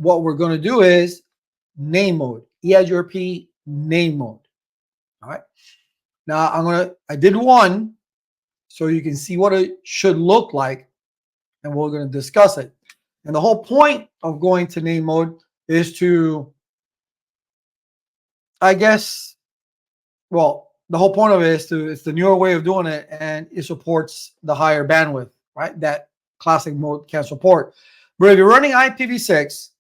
what we're going to do is name mode, EIGRP name mode. All right. Now I did one so you can see what it should look like, and we're going to discuss it. And the whole point of going to name mode is to, I guess, well, the whole point of it is it's the newer way of doing it, and it supports the higher bandwidth, right? That classic mode can support. But if you're running IPv6,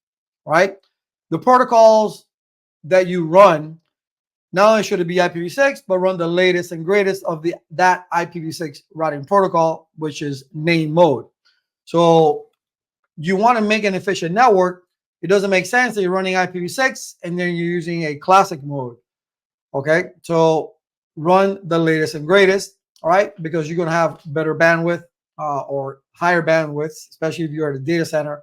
right, the protocols that you run, not only should it be IPv6, but run the latest and greatest of that IPv6 routing protocol, which is name mode. So you want to make an efficient network. It doesn't make sense that you're running IPv6 and then you're using a classic mode. Okay, so run the latest and greatest, all right, because you're going to have better bandwidth or higher bandwidth, especially if you're at a data center,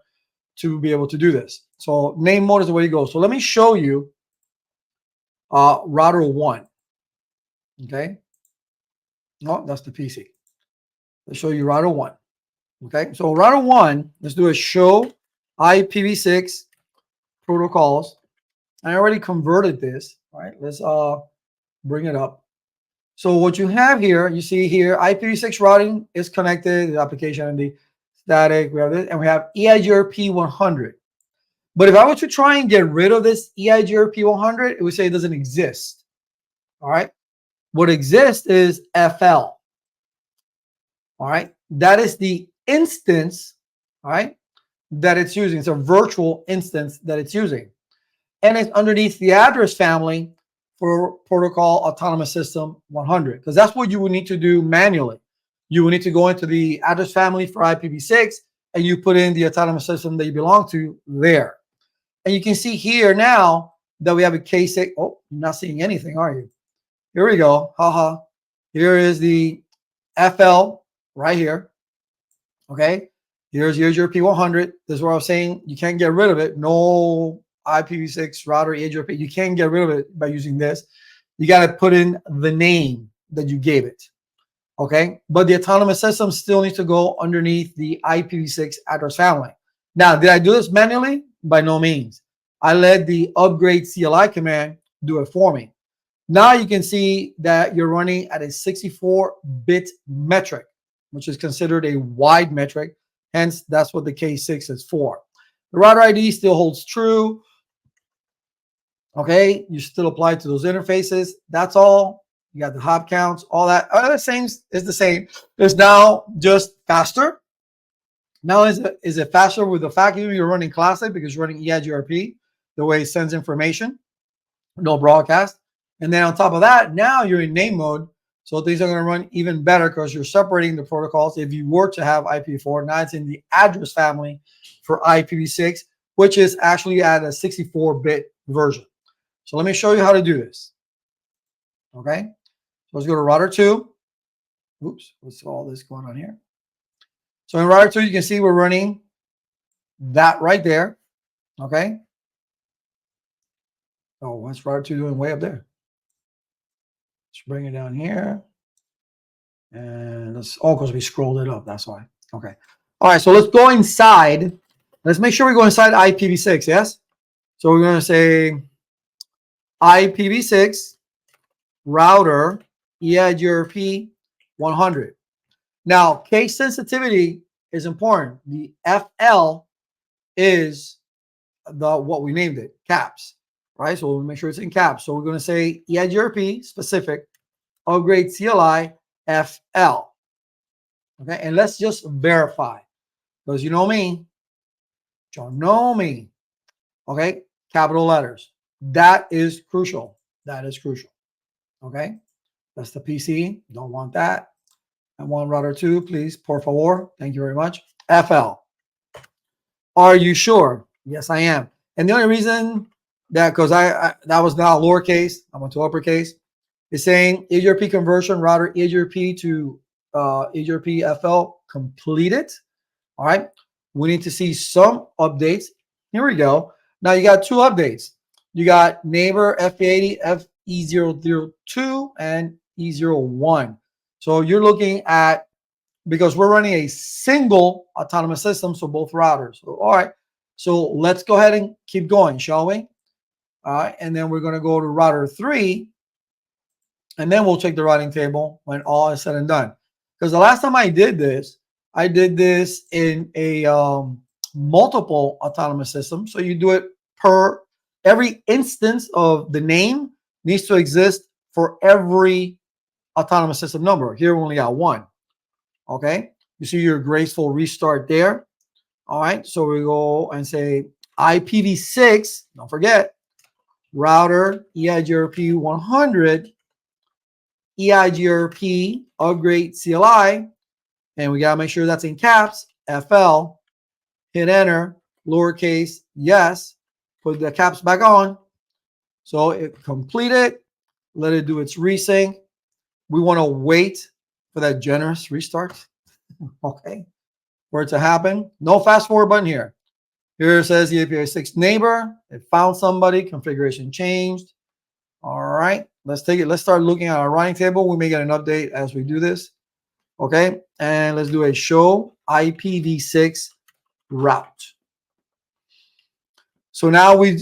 to be able to do this. So name mode is the way you go. So let me show you router 1. Okay, no, that's the PC. Let's show you router 1. Okay, so router 1, let's do a show IPv6 protocols. I already converted this. All right, let's bring it up. So what you have here, you see here, IPv6 routing is connected, the application and the static, we have this, and we have EIGRP 100. But if I were to try and get rid of this EIGRP 100, it would say it doesn't exist. All right, what exists is FL. All right, that is the instance, all right, that it's using. It's a virtual instance that it's using. And it's underneath the address family for protocol autonomous system 100, because that's what you would need to do manually. You would need to go into the address family for IPv6 and you put in the autonomous system that you belong to there. And you can see here now that we have a K6. Oh, you're not seeing anything, are you? Here we go. Haha. Here is the FL right here. Okay. Here's your P100. This is what I was saying. You can't get rid of it. No IPv6 router EIGRP. You can't get rid of it by using this. You got to put in the name that you gave it. Okay. But the autonomous system still needs to go underneath the IPv6 address family. Now, did I do this manually? By no means. I let the upgrade CLI command do it for me. Now you can see that you're running at a 64-bit metric, which is considered a wide metric. Hence, that's what the K6 is for. The router ID still holds true. Okay, you still apply to those interfaces. That's all. You got the hop counts, all that. Other things is the same. It's now just faster. Now is it faster with the fact that you're running classic because you're running EIGRP, the way it sends information, no broadcast. And then on top of that, now you're in name mode. So things are going to run even better because you're separating the protocols. If you were to have IPv4, now it's in the address family for IPv6, which is actually at a 64-bit version. So let me show you how to do this. Okay, so let's go to router 2. Oops, what's all this going on here? So in router 2, you can see we're running that right there. Okay. Oh, what's router 2 doing way up there? Let's bring it down here. And let's, oh, because we scrolled it up. That's why. Okay. All right. So let's go inside. Let's make sure we go inside IPv6. Yes. So we're going to say IPv6 router EIGRP 100. Now, case sensitivity is important. The FL is what we named it, caps, right? So we'll make sure it's in caps. So we're going to say EIGRP specific upgrade CLI FL. Okay, and let's just verify because you know me, Okay, capital letters. That is crucial. That is crucial. Okay, that's the PC. Don't want that. I want router 2, please, por favor. Thank you very much. FL. Are you sure? Yes, I am. And the only reason that, because that was now lowercase, I went to uppercase, is saying EIGRP conversion router EIGRP to EIGRP FL completed. All right. We need to see some updates. Here we go. Now you got 2 updates. You got neighbor FP80 FE002 and E01. So you're looking at, because we're running a single autonomous system, so both routers. So, all right, So let's go ahead and keep going, shall we? All right, and then we're going to go to router 3, and then we'll check the routing table when all is said and done. Because the last time I did this in a multiple autonomous system. So you do it per every instance of the name needs to exist for every autonomous system number. Here we only got one. Okay, you see your graceful restart there. All right, so we go and say IPv6. Don't forget router EIGRP 100 EIGRP upgrade CLI, and we gotta make sure that's in caps. FL. Hit enter. Lowercase yes. Put the caps back on. So it completed. Let it do its resync. We want to wait for that generous restart. Okay, for it to happen. No fast forward button here. Here it says the API 6 neighbor. It found somebody. Configuration changed. All right, let's take it. Let's start looking at our routing table. We may get an update as we do this. Okay, and let's do a show IPv6 route. So now we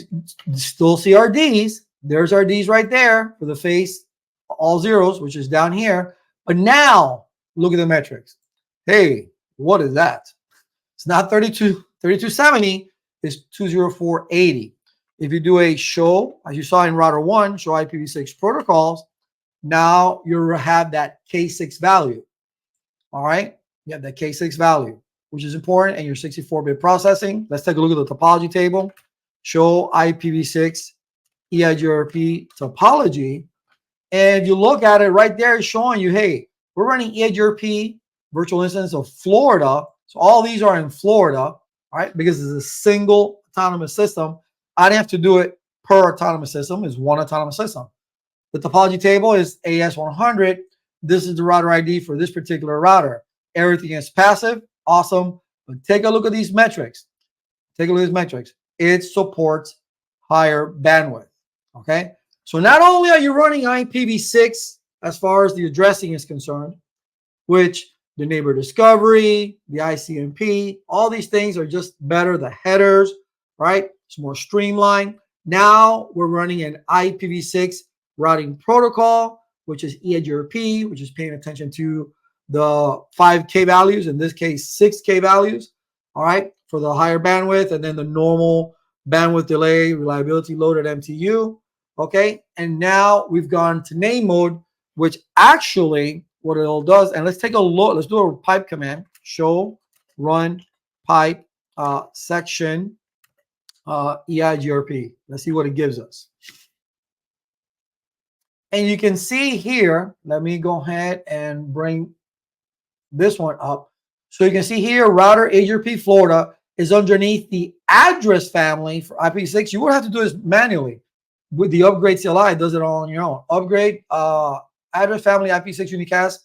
still see our Ds. There's our Ds right there for the face, all zeros, which is down here. But now look at the metrics. Hey, what is that? It's not 3270, it's 20480. If you do a show, as you saw in router 1, show IPv6 protocols, now you have that K6 value. All right, you have that K6 value, which is important in your 64-bit processing. Let's take a look at the topology table. Show IPv6 EIGRP topology. And if you look at it right there, it's showing you, hey, we're running EIGRP virtual instance of Florida. So all these are in Florida, all right, because it's a single autonomous system. I didn't have to do it per autonomous system. It's one autonomous system. The topology table is AS100. This is the router ID for this particular router. Everything is passive. Awesome. But take a look at these metrics. Take a look at these metrics. It supports higher bandwidth. Okay. So not only are you running IPv6 as far as the addressing is concerned, which the neighbor discovery, the ICMP, all these things are just better. The headers, right? It's more streamlined. Now we're running an IPv6 routing protocol, which is EIGRP, which is paying attention to the 5K values, in this case, 6K values, all right, for the higher bandwidth, and then the normal bandwidth delay, reliability load at MTU, okay? And now we've gone to name mode, which actually what it all does, and let's take a look, let's do a pipe command, show run pipe section EIGRP. Let's see what it gives us. And you can see here, let me go ahead and bring this one up. So you can see here, router EIGRP Florida is underneath the address family for IPv6. You won't have to do this manually. With the upgrade CLI, it does it all on your own. Upgrade address family IPv6 unicast.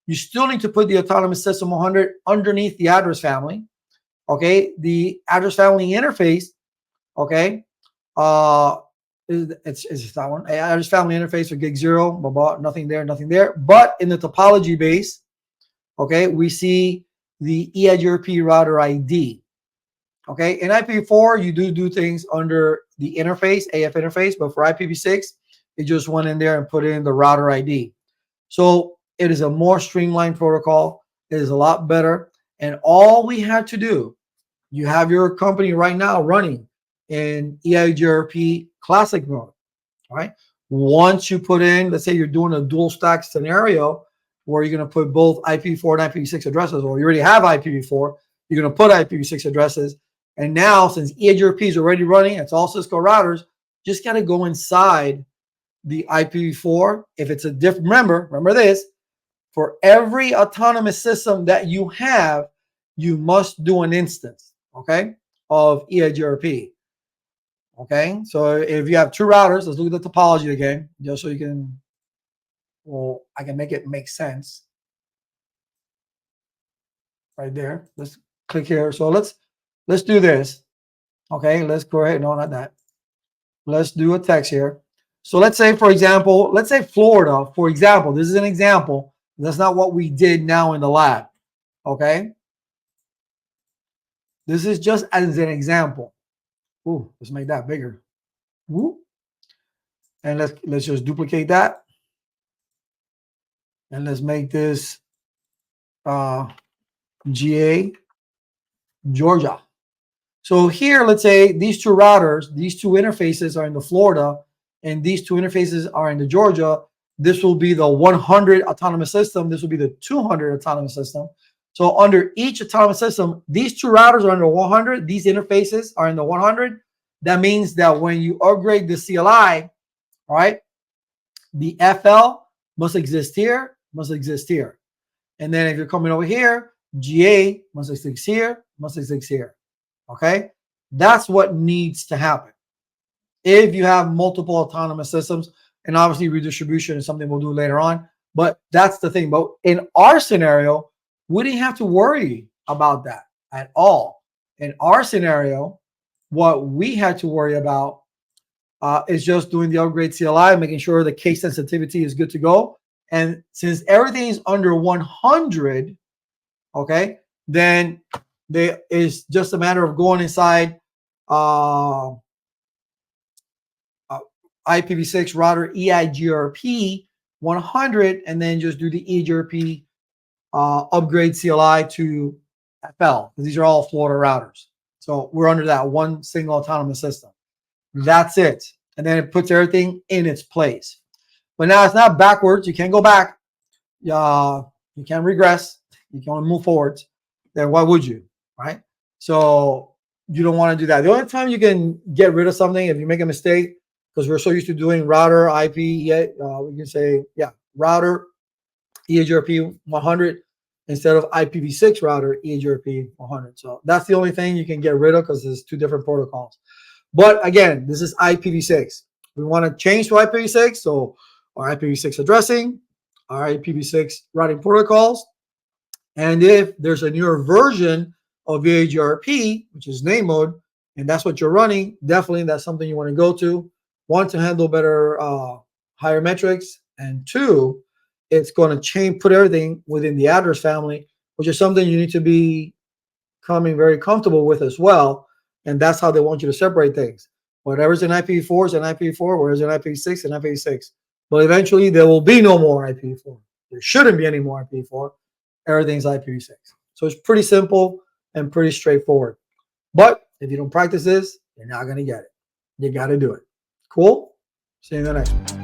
You still need to put the autonomous system 100 underneath the address family. Okay, the address family interface. Okay, it's that one. Address family interface for gig 0. Blah, blah, nothing there, nothing there. But in the topology base, okay, we see the EIGRP router ID. Okay, in IPv4, you do things under the interface, AF interface, but for IPv6, it just went in there and put in the router ID. So it is a more streamlined protocol. It is a lot better. And all we had to do, you have your company right now running in EIGRP classic mode, all right? Once you put in, let's say you're doing a dual stack scenario where you're going to put both IPv4 and IPv6 addresses, or you already have IPv4, you're going to put IPv6 addresses. And now, since EIGRP is already running, it's all Cisco routers, just got to go inside the IPv4. If it's a different, remember this, for every autonomous system that you have, you must do an instance, okay, of EIGRP. Okay, so if you have two routers, let's look at the topology again, just so you can, well, I can make it make sense. Right there. Let's click here. So let's do this. Okay, let's go ahead. No, not that. Let's do a text here. So let's say, for example, let's say Florida, for example. This is an example. That's not what we did now in the lab. Okay. This is just as an example. Ooh, let's make that bigger. Woo. And let's just duplicate that. And let's make this GA Georgia. So here, let's say these two routers, these two interfaces are in the Florida, and these two interfaces are in the Georgia. This will be the 100 autonomous system. This will be the 200 autonomous system. So under each autonomous system, these two routers are under 100. These interfaces are in the 100. That means that when you upgrade the CLI, all right, the FL must exist here, must exist here. And then if you're coming over here, GA must exist here, must exist here. Okay, that's what needs to happen if you have multiple autonomous systems. And obviously redistribution is something we'll do later on, but that's the thing. But in our scenario, we didn't have to worry about that at all. In our scenario, what we had to worry about is just doing the upgrade CLI, making sure the case sensitivity is good to go. And since everything is under 100, okay, then there is just a matter of going inside IPv6 router EIGRP 100 and then just do the EIGRP upgrade CLI to FL. These are all Florida routers. So we're under that one single autonomous system. That's it. And then it puts everything in its place. But now it's not backwards. You can't go back. You can't regress. You can only move forwards. Then why would you, right? So you don't want to do that. The only time you can get rid of something if you make a mistake, because we're so used to doing router IP, we can say, router EIGRP 100 instead of IPv6 router EIGRP 100. So that's the only thing you can get rid of because there's two different protocols. But again, this is IPv6. We want to change to IPv6. So our IPv6 addressing, our IPv6 routing protocols. And if there's a newer version of EIGRP, which is name mode, and that's what you're running, definitely that's something you want to go to. One, to handle better higher metrics, and two, it's going to put everything within the address family, which is something you need to be becoming very comfortable with as well. And that's how they want you to separate things. Whatever's in IPv4 is an IPv4, whereas in IPv6 and IPv6. But eventually there will be no more IPv4. There shouldn't be any more IPv4. Everything's IPv6. So it's pretty simple and pretty straightforward. But if you don't practice this, you're not going to get it. You got to do it. Cool? See you in the next one.